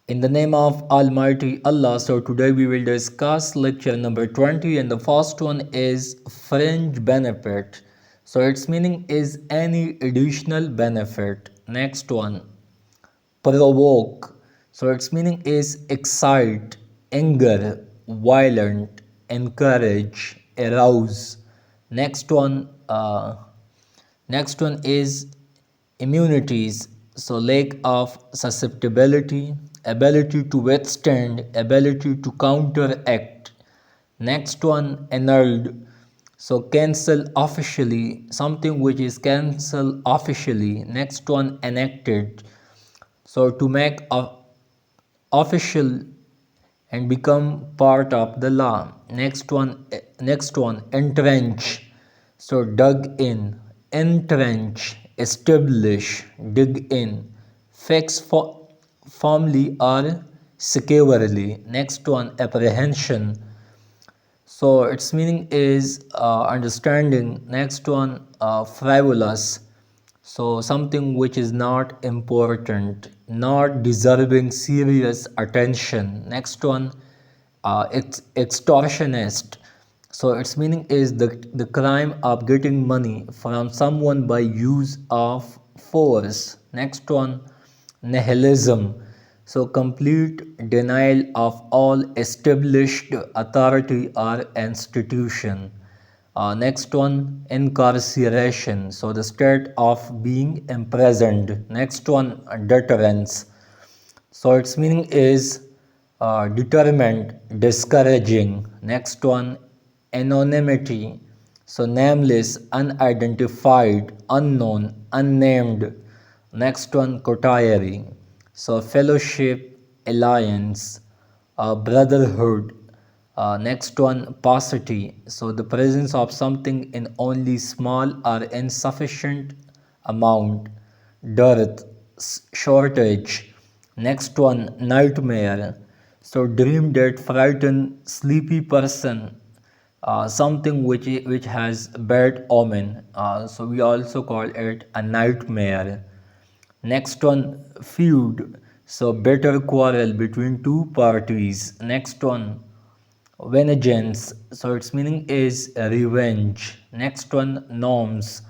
In the name of Almighty Allah, so today we will discuss lecture number 20, and the first one is fringe benefit. So its meaning is any additional benefit. Next one, provoke. So its meaning is excite, anger, violent, encourage, arouse. Next one, next one is immunities. So lack of susceptibility, ability to withstand, ability to counteract. Next one, annulled. So cancel officially, something which is cancelled officially. Next one, enacted. So to make official and become part of the law. Next one, entrench. So dug in, entrench, establish, dig in, fix firmly or securely. Next one, apprehension. So its meaning is understanding. Next one, frivolous. So something which is not important, not deserving serious attention. Next one, it's extortionist. So its meaning is the crime of getting money from someone by use of force. Next one, nihilism. So complete denial of all established authority or institution. Next one, incarceration. So the state of being imprisoned. Next one, deterrence. So its meaning is determined, discouraging. Next one, anonymity. So nameless, unidentified, unknown, unnamed. Next one, coterie. So fellowship, alliance, brotherhood. Next one, paucity. So the presence of something in only small or insufficient amount. Dearth, shortage. Next one, nightmare. So dream that frighten sleepy person. Something which has bad omen. So we also call it a nightmare. Next one, feud. So bitter quarrel between two parties. Next one, vengeance. So its meaning is revenge. Next one, norms,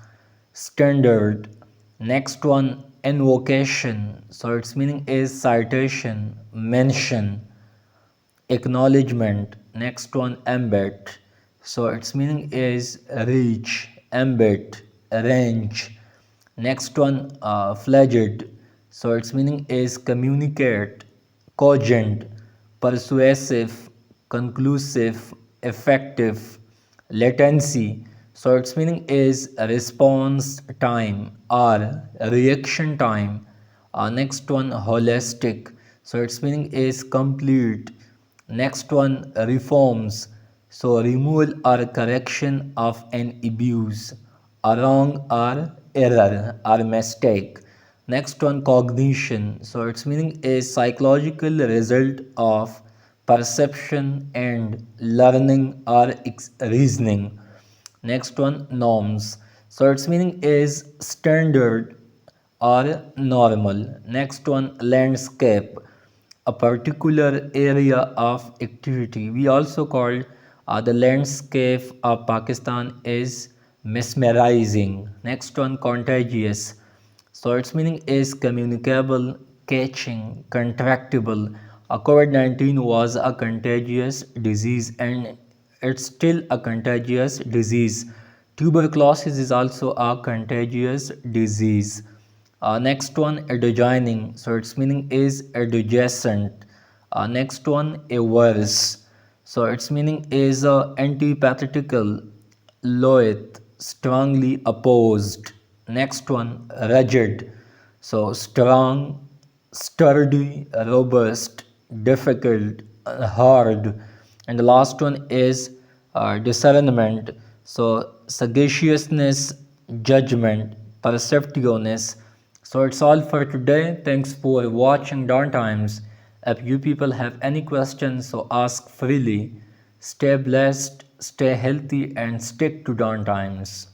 standard. Next one, invocation. So its meaning is citation, mention, acknowledgement. Next one, ambit. So its meaning is reach, ambit, range. Next one, flagged. So its meaning is communicate, cogent, persuasive, conclusive, effective, latency. So its meaning is response time or reaction time. Next one, holistic. So its meaning is complete. Next one, reforms. So removal or correction of an abuse, a wrong or error or mistake. Next one, cognition. So its meaning is psychological result of perception and learning or reasoning. Next one, norms. So its meaning is standard or normal. Next one, landscape, a particular area of activity. We also call the landscape of Pakistan is mesmerizing. Next one, contagious. So its meaning is communicable, catching, contractable. COVID-19 was a contagious disease and it's still a contagious disease. Tuberculosis is also a contagious disease. Next one, adjoining. So its meaning is adjacent. Next one, averse. So its meaning is antithetical, loath, strongly opposed. Next one, rigid. So strong, sturdy, robust, difficult, hard. And the last one is discernment. So sagaciousness, judgment, perceptiveness. So it's all for today. Thanks for watching Dawn Times. If you people have any questions, so ask freely. Stay blessed, stay healthy, and stick to Dawn Times.